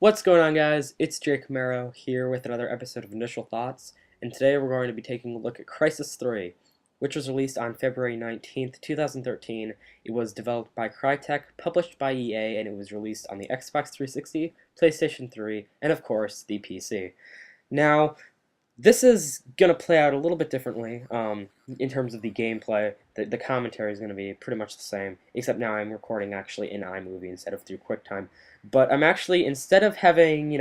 What's going on, guys? It's Jake Camaro here with another episode of Initial Thoughts, and today we're going to be taking a look at Crysis 3, which was released on February 19th, 2013. It was developed by Crytek, published by EA, and it was released on the Xbox 360, PlayStation 3, and of course, the PC. Now, this is going to play out a little bit differently in terms of the gameplay. The commentary is going to be pretty much the same, except now I'm recording actually in iMovie instead of through QuickTime. But I'm actually, instead of having,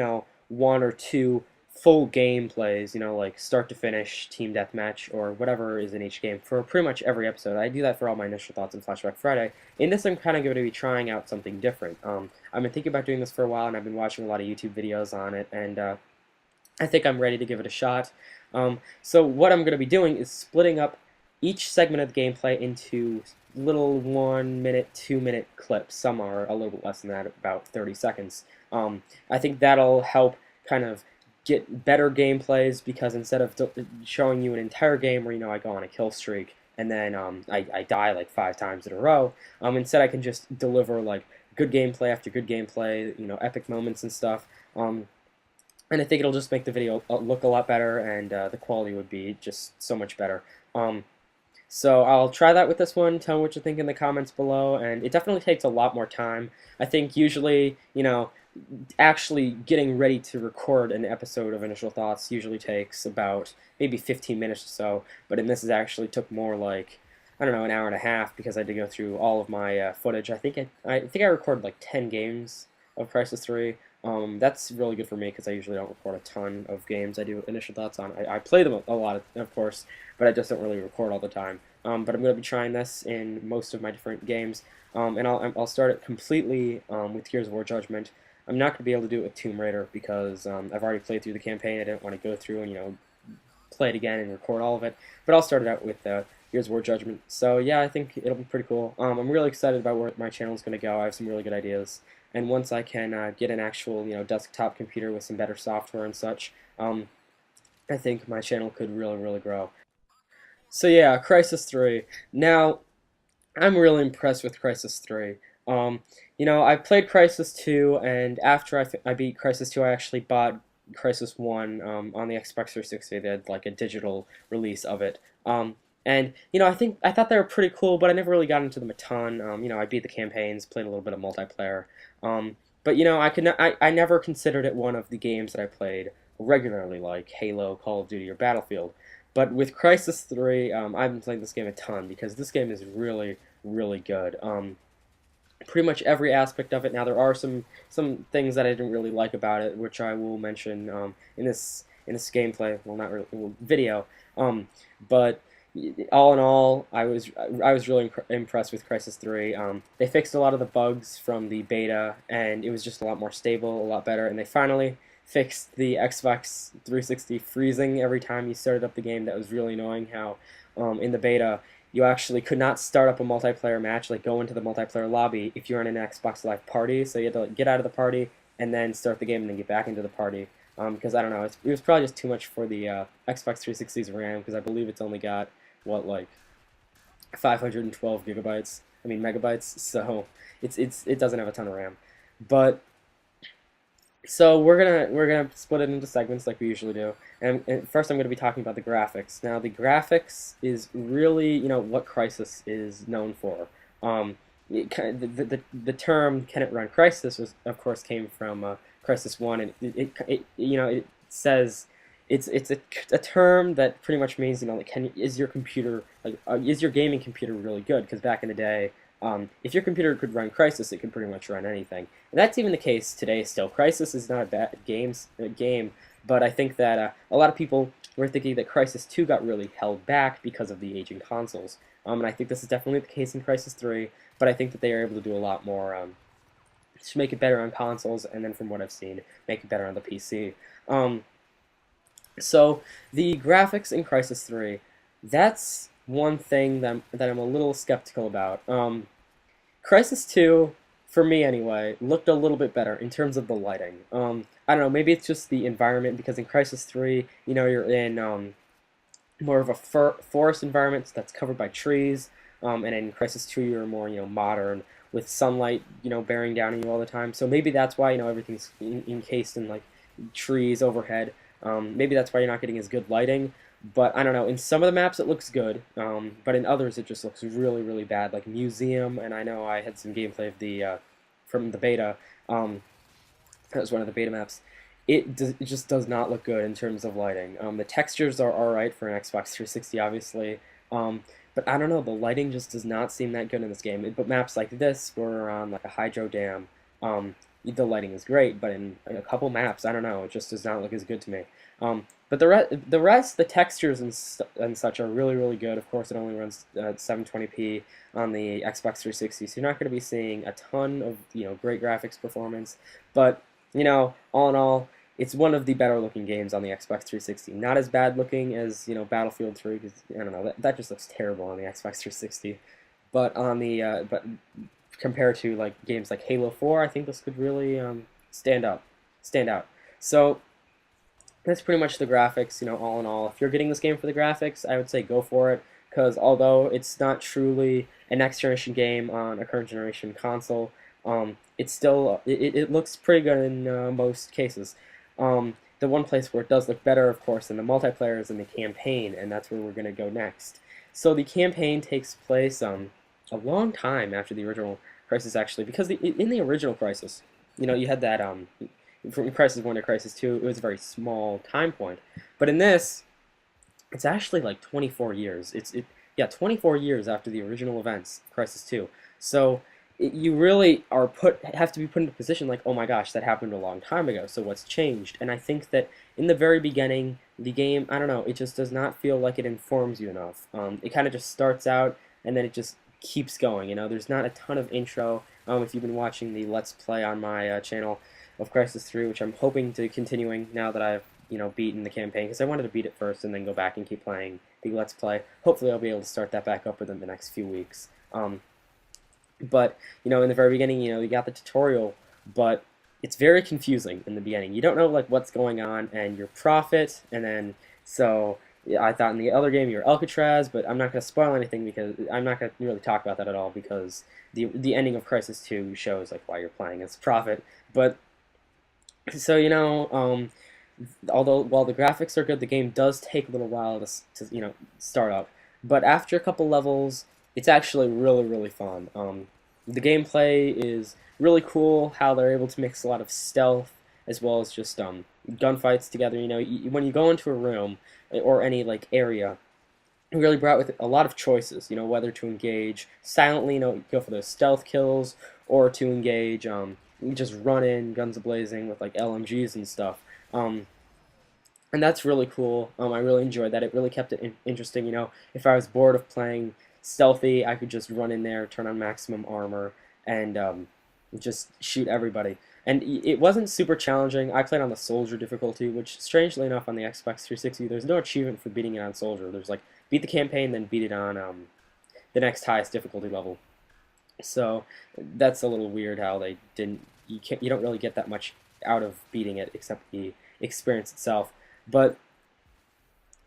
one or two full gameplays, like start to finish, Team Deathmatch, or whatever is in each game, for pretty much every episode. I do that for all my initial thoughts in Flashback Friday. In this, I'm kind of going to be trying out something different. I've been thinking about doing this for a while, and I've been watching a lot of YouTube videos on it, and I think I'm ready to give it a shot. So what I'm going to be doing is splitting up each segment of the gameplay into little 1 minute, 2 minute clips. Some are a little bit less than that, about 30 seconds. I think that'll help kind of get better gameplays, because instead of showing you an entire game where I go on a kill streak and then I die like 5 times in a row, instead I can just deliver like good gameplay after good gameplay, epic moments and stuff. And I think it'll just make the video look a lot better, and the quality would be just so much better. So I'll try that with this one. Tell me what you think in the comments below, and it definitely takes a lot more time. I think usually, actually getting ready to record an episode of Initial Thoughts usually takes about maybe 15 minutes or so, but in this it actually took more like, I don't know, an hour and a half, because I had to go through all of my footage. I think I recorded like 10 games of Crysis 3. That's really good for me, because I usually don't record a ton of games I do initial thoughts on. I play them a lot, of course, but I just don't really record all the time. But I'm going to be trying this in most of my different games, and I'll start it completely with Gears of War Judgment. I'm not going to be able to do it with Tomb Raider, because I've already played through the campaign. I didn't want to go through and play it again and record all of it, but I'll start it out with Gears of War Judgment. So yeah, I think it'll be pretty cool. I'm really excited about where my channel is going to go. I have some really good ideas. And once I can get an actual, desktop computer with some better software and such, I think my channel could really, really grow. So yeah, Crysis 3. Now, I'm really impressed with Crysis 3. I played Crysis 2, and after I beat Crysis 2, I actually bought Crysis 1 on the Xbox 360. They had like a digital release of it. And I thought they were pretty cool, but I never really got into them a ton. I beat the campaigns, played a little bit of multiplayer. But I never considered it one of the games that I played regularly, like Halo, Call of Duty, or Battlefield. But with Crysis 3, I've been playing this game a ton, because this game is really, really good. Pretty much every aspect of it. Now, there are some things that I didn't really like about it, which I will mention in this gameplay. Well, not really, video. But all in all, I was really impressed with Crysis 3. They fixed a lot of the bugs from the beta, and it was just a lot more stable, a lot better. And they finally fixed the Xbox 360 freezing every time you started up the game. That was really annoying. How in the beta you actually could not start up a multiplayer match, like go into the multiplayer lobby, if you're in an Xbox Live party. So you had to like, get out of the party and then start the game and then get back into the party. Because I don't know, it was probably just too much for the Xbox 360's RAM, because I believe it's only got what, like 512 gigabytes, I mean megabytes, so it doesn't have a ton of RAM. But so we're gonna split it into segments like we usually do, and first I'm going to be talking about the graphics. Now, the graphics is really what Crysis is known for. The term "can it run Crysis" was, of course, came from Crysis 1, and it says it's a term that pretty much means like, is your computer, like is your gaming computer really good? Because back in the day, if your computer could run Crysis, it could pretty much run anything, and that's even the case today still. Crysis is not a bad game, but I think that a lot of people were thinking that Crysis 2 got really held back because of the aging consoles, and I think this is definitely the case in Crysis 3. But I think that they are able to do a lot more to make it better on consoles, and then from what I've seen, make it better on the PC. So the graphics in Crysis 3, that's one thing that I'm a little skeptical about. Crysis 2, for me anyway, looked a little bit better in terms of the lighting. I don't know, maybe it's just the environment, because in Crysis 3, you're in more of a forest environment that's covered by trees. and in Crysis 2 you're more, modern, with sunlight, bearing down on you all the time. So maybe that's why, everything's encased in like trees overhead. Maybe that's why you're not getting as good lighting. But I don't know. In some of the maps it looks good, but in others it just looks really, really bad. Like Museum, and I know I had some gameplay of the from the beta. That was one of the beta maps. It just does not look good in terms of lighting. The textures are alright for an Xbox 360, obviously, but I don't know, the lighting just does not seem that good in this game. But maps like this, where we're on like a hydro dam, the lighting is great, but in a couple maps, I don't know, it just does not look as good to me. But the rest, the textures and such are really, really good. Of course, it only runs 720p on the Xbox 360, so you're not going to be seeing a ton of great graphics performance. But all in all, it's one of the better looking games on the Xbox 360. Not as bad looking as Battlefield 3, because I don't know, that just looks terrible on the Xbox 360. But on the but compared to like games like Halo 4, I think this could really stand out. So that's pretty much the graphics, all in all. If you're getting this game for the graphics, I would say go for it, because although it's not truly a next generation game on a current generation console, it's still it looks pretty good in most cases. The one place where it does look better, of course, in the multiplayer is in the campaign, and that's where we're going to go next. So the campaign takes place a long time after the original Crysis, actually, because in the original Crysis, you had that from Crysis 1 to Crysis 2, it was a very small time point. But in this, it's actually like 24 years. Yeah, 24 years after the original events, Crysis 2. So you really have to be put in a position like, oh my gosh, that happened a long time ago, so what's changed? And I think that in the very beginning, the game, I don't know, it just does not feel like it informs you enough. It kind of just starts out, and then it just keeps going, There's not a ton of intro. If you've been watching the Let's Play on my channel of Crysis 3, which I'm hoping to continuing now that I've, beaten the campaign, because I wanted to beat it first and then go back and keep playing the Let's Play. Hopefully I'll be able to start that back up within the next few weeks. But, in the very beginning, you got the tutorial, but it's very confusing in the beginning. You don't know, like, what's going on, and your Prophet, and then, so, yeah, I thought in the other game you were Alcatraz, but I'm not going to spoil anything, because I'm not going to really talk about that at all, because the ending of Crysis 2 shows, like, why you're playing as Prophet. But, so, although, while the graphics are good, the game does take a little while to start up. But after a couple levels, it's actually really, really fun. The gameplay is really cool, how they're able to mix a lot of stealth as well as just gunfights together. When you go into a room or any like area, it really brought with it a lot of choices, whether to engage silently, go for those stealth kills, or to engage, just run in, guns a-blazing with like LMGs and stuff. And that's really cool. I really enjoyed that. It really kept it interesting. If I was bored of playing stealthy, I could just run in there, turn on maximum armor, and just shoot everybody. And it wasn't super challenging. I played on the Soldier difficulty, which, strangely enough, on the Xbox 360, there's no achievement for beating it on Soldier. There's like, beat the campaign, then beat it on the next highest difficulty level. So that's a little weird how they didn't. You don't really get that much out of beating it except the experience itself. But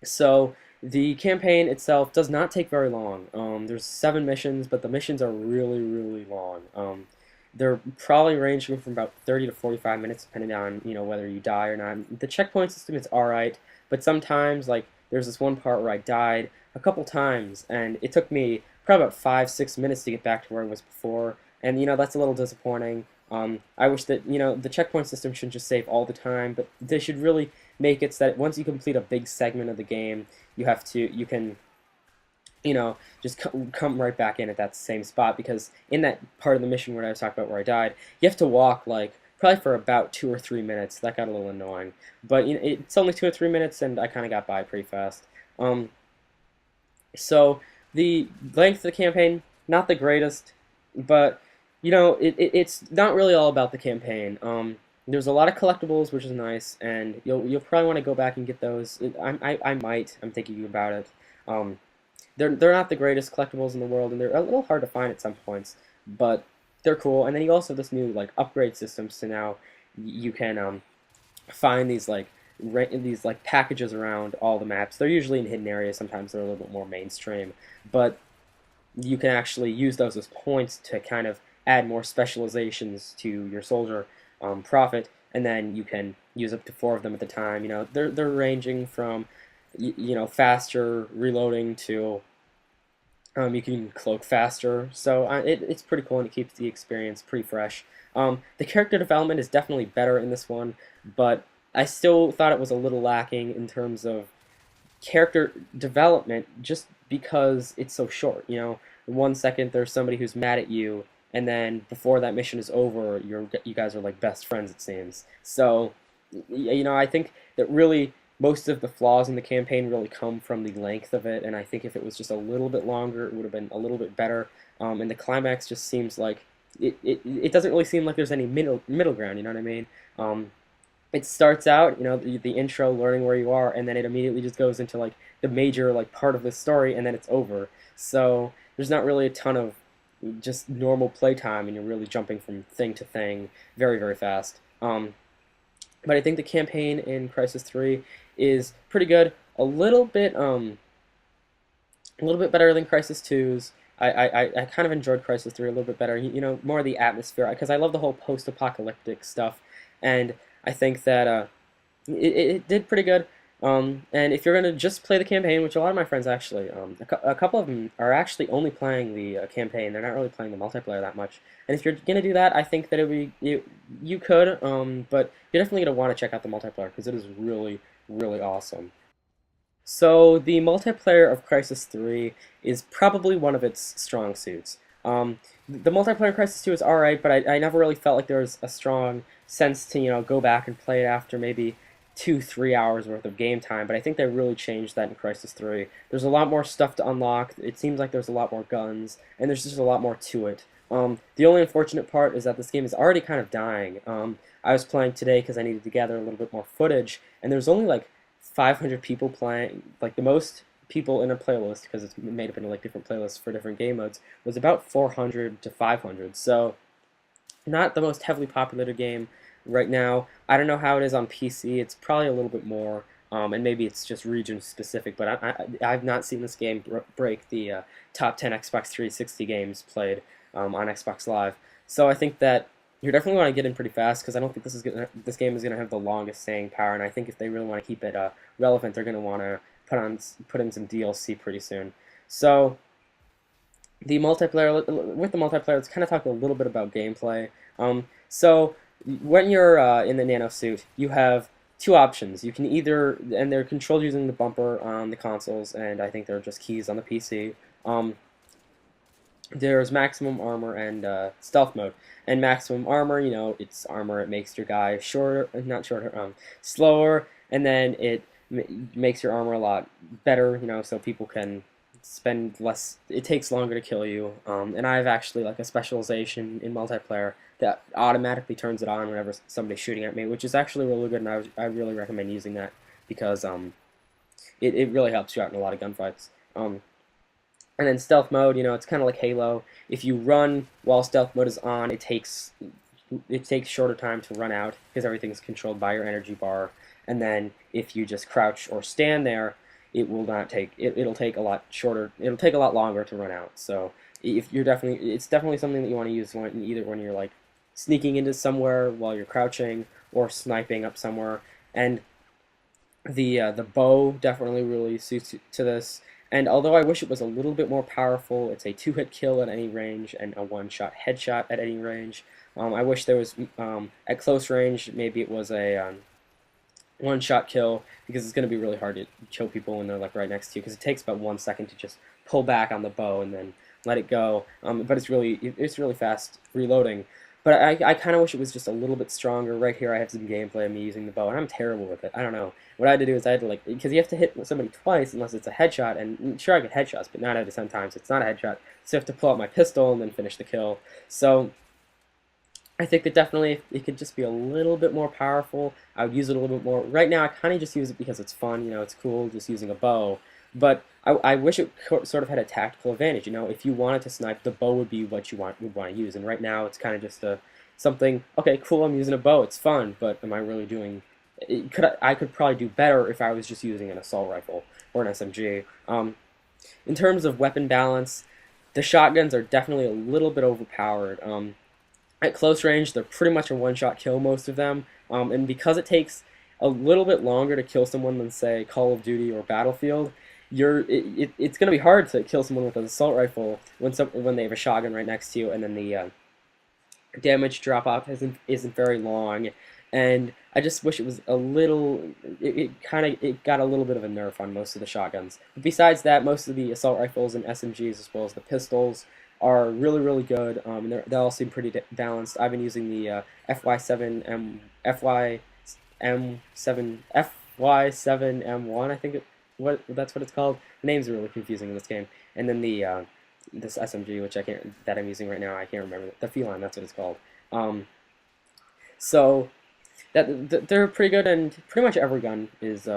so the campaign itself does not take very long. There's 7 missions, but the missions are really, really long. They're probably ranging from about 30 to 45 minutes, depending on whether you die or not. The checkpoint system is alright, but sometimes, like, there's this one part where I died a couple times, and it took me probably about 5-6 minutes to get back to where I was before, and that's a little disappointing. I wish that the checkpoint system shouldn't just save all the time, but they should really make it so that once you complete a big segment of the game, you can just come right back in at that same spot, because in that part of the mission where I was talking about where I died, you have to walk like probably for about 2 or 3 minutes. That got a little annoying, but it's only 2 or 3 minutes, and I kind of got by pretty fast. So the length of the campaign, not the greatest, but it's not really all about the campaign. There's a lot of collectibles, which is nice, and you'll probably want to go back and get those. I'm thinking about it. They're not the greatest collectibles in the world, and they're a little hard to find at some points, but they're cool. And then you also have this new like upgrade system, so now you can find these packages around all the maps. They're usually in hidden areas. Sometimes they're a little bit more mainstream, but you can actually use those as points to kind of add more specializations to your soldier profit, and then you can use up to 4 of them at a time. They're ranging from faster reloading to you can cloak faster, so it's pretty cool and it keeps the experience pretty fresh. The character development is definitely better in this one, but I still thought it was a little lacking in terms of character development just because it's so short. In 1 second there's somebody who's mad at you, and then before that mission is over, you guys are like best friends, it seems. So, I think that really most of the flaws in the campaign really come from the length of it, and I think if it was just a little bit longer, it would have been a little bit better. And the climax just seems like it doesn't really seem like there's any middle ground. You know what I mean? It starts out, the intro, learning where you are, and then it immediately just goes into like the major like part of the story, and then it's over. So there's not really a ton of just normal playtime, and you're really jumping from thing to thing very, very fast. But I think the campaign in Crysis 3 is pretty good. A little bit better than Crysis 2's. I kind of enjoyed Crysis 3 a little bit better. More of the atmosphere, because I love the whole post-apocalyptic stuff, and I think that it did pretty good. And if you're going to just play the campaign, which a lot of my friends actually, a couple of them are actually only playing the campaign. They're not really playing the multiplayer that much. And if you're going to do that, I think that you could, but you're definitely going to want to check out the multiplayer because it is really, really awesome. So the multiplayer of Crysis 3 is probably one of its strong suits. The multiplayer in Crysis 2 is alright, but I never really felt like there was a strong sense to go back and play it after maybe 2-3 hours worth of game time. But I think they really changed that in Crysis 3. There's a lot more stuff to unlock. It seems like there's a lot more guns, and there's just a lot more to it. The only unfortunate part is that this game is already kind of dying. I was playing today because I needed to gather a little bit more footage, and there's only like 500 people playing. Like the most people in a playlist, because it's made up into like different playlists for different game modes, was about 400 to 500. So not the most heavily populated game right now. I don't know how it is on PC. It's probably a little bit more, and maybe it's just region specific. But I've not seen this game break the top 10 Xbox 360 games played on Xbox Live. So I think that you're definitely want to get in pretty fast, because I don't think this game is gonna have the longest staying power, and I think if they really want to keep it relevant, they're gonna want to put in some DLC pretty soon. So the multiplayer with the multiplayer, let's kind of talk a little bit about gameplay. So when you're in the nano suit, you have two options. You can either, and they're controlled using the bumper on the consoles, and I think they're just keys on the PC. There's maximum armor and stealth mode. And maximum armor, it's armor. It makes your guy shorter, not shorter, slower, and then it makes your armor a lot better, so people can spend less. It takes longer to kill you. And I have actually like a specialization in multiplayer that automatically turns it on whenever somebody's shooting at me, which is actually really good, and I really recommend using that because it really helps you out in a lot of gunfights. And then stealth mode, it's kind of like Halo. If you run while stealth mode is on, it takes shorter time to run out because everything's controlled by your energy bar. And then if you just crouch or stand there, it will not take it'll take a lot shorter. It'll take a lot longer to run out. So if you're it's definitely something that you want to use either when you're like sneaking into somewhere while you're crouching or sniping up somewhere. And the bow definitely really suits to this. And although I wish it was a little bit more powerful, it's a 2-hit kill at any range and a 1-shot headshot at any range. I wish there was, at close range, maybe it was a 1-shot kill, because it's going to be really hard to kill people when they're like right next to you, because it takes about 1 second to just pull back on the bow and then let it go. But it's really fast reloading. But I kind of wish it was just a little bit stronger. Right here I have some gameplay of me using the bow, and I'm terrible with it. I don't know. What I had to do is I had to, like, because you have to hit somebody twice unless it's a headshot, and sure, I get headshots, but 9 out of 10 times it's not a headshot. So I have to pull out my pistol and then finish the kill. So I think that definitely it could just be a little bit more powerful. I would use it a little bit more. Right now I kind of just use it because it's fun, it's cool just using a bow. But I wish it sort of had a tactical advantage. If you wanted to snipe, the bow would be what you would want to use. And right now, it's kind of just something. Okay, cool. I'm using a bow. It's fun, but am I really doing? I could probably do better if I was just using an assault rifle or an SMG. In terms of weapon balance, The shotguns are definitely a little bit overpowered. At close range, they're pretty much a one-shot kill, most of them, and because it takes a little bit longer to kill someone than, say, Call of Duty or Battlefield, it's going to be hard to kill someone with an assault rifle when they have a shotgun right next to you, and then the damage drop off isn't very long, and I just wish it was a little. It got a little bit of a nerf on most of the shotguns. But besides that, most of the assault rifles and SMGs, as well as the pistols, are really good. And they all seem pretty balanced. I've been using the FY7M1, I think that's what it's called. The names are really confusing in this game. And then the this SMG, which that I'm using right now, I can't remember the Feline. That's what it's called. So they're pretty good, and pretty much every gun is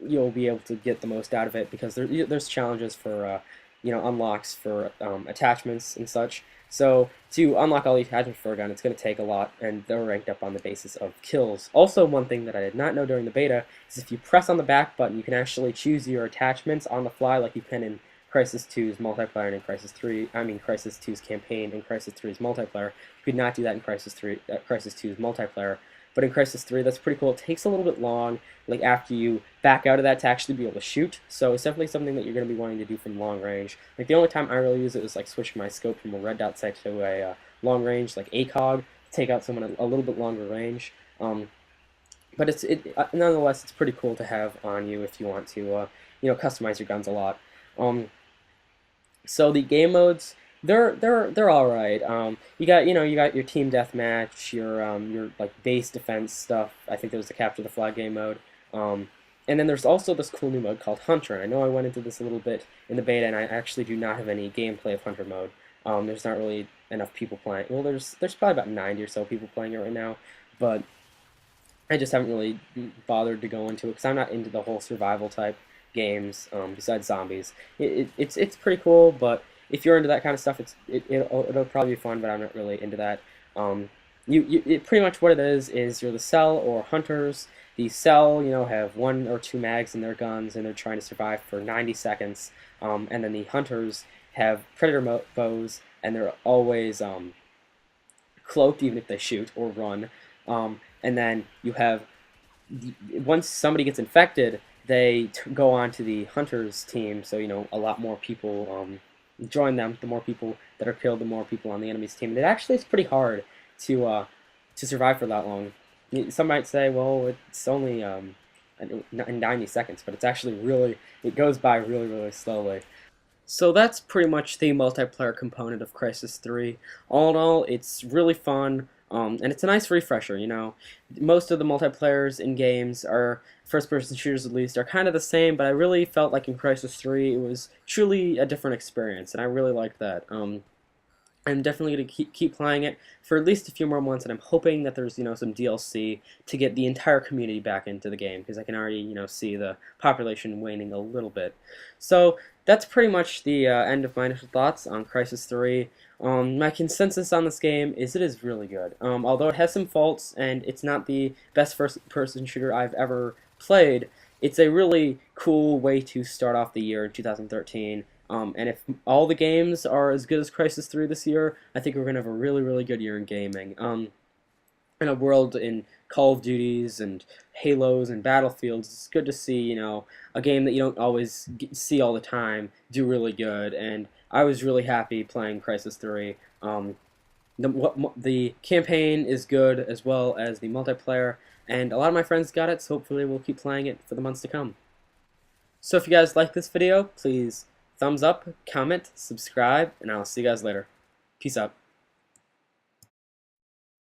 you'll be able to get the most out of it, because there's challenges for unlocks for attachments and such. So to unlock all the attachments for a gun, it's going to take a lot, and they're ranked up on the basis of kills. Also, one thing that I did not know during the beta is if you press on the back button, you can actually choose your attachments on the fly, like you can in Crysis 2's multiplayer and in Crysis 2's campaign and Crysis 3's multiplayer. You could not do that in Crysis 2's multiplayer. But in Crysis 3, that's pretty cool. It takes a little bit long, like after you back out of that, to actually be able to shoot. So it's definitely something that you're going to be wanting to do from long range. Like the only time I really use it was like switching my scope from a red dot sight to a long range, like ACOG, to take out someone at a little bit longer range. But nonetheless, it's pretty cool to have on you if you want to customize your guns a lot. So the game modes, they're all right. You got your team deathmatch, your like base defense stuff. I think there's the capture the flag game mode. And then there's also this cool new mode called Hunter. And I know I went into this a little bit in the beta, and I actually do not have any gameplay of Hunter mode. There's not really enough people playing. Well, there's probably about 90 or so people playing it right now, but I just haven't really bothered to go into it because I'm not into the whole survival type games. Besides zombies, it's pretty cool, but if you're into that kind of stuff, it'll probably be fun. But I'm not really into that. Pretty much what it is you're the Cell or Hunters. The Cell, have 1 or 2 mags in their guns, and they're trying to survive for 90 seconds. And then the Hunters have Predator bows, and they're always cloaked, even if they shoot or run. And then you have, once somebody gets infected, they go on to the Hunters team, so a lot more people join them. The more people that are killed, the more people on the enemy's team. And it actually is pretty hard to survive for that long. Some might say, well, it's only in 90 seconds, but it's actually it goes by really slowly. So that's pretty much the multiplayer component of Crysis 3. All in all, it's really fun. And it's a nice refresher, Most of the multiplayers in games, are first-person shooters at least, are kind of the same, but I really felt like in Crysis 3 it was truly a different experience, and I really liked that. I'm definitely going to keep playing it for at least a few more months, and I'm hoping that there's, some DLC to get the entire community back into the game, because I can already, see the population waning a little bit. So that's pretty much the end of my initial thoughts on Crysis 3. My consensus on this game is it is really good. Although it has some faults, and it's not the best first-person shooter I've ever played, it's a really cool way to start off the year in 2013. And if all the games are as good as Crysis 3 this year, I think we're going to have a really good year in gaming. In a world in Call of Duties and Halos and Battlefields, it's good to see, a game that you don't always see all the time do really good. And I was really happy playing Crysis 3. The campaign is good as well as the multiplayer, and a lot of my friends got it, so hopefully we'll keep playing it for the months to come. So if you guys like this video, please thumbs up, comment, subscribe, and I'll see you guys later. Peace out.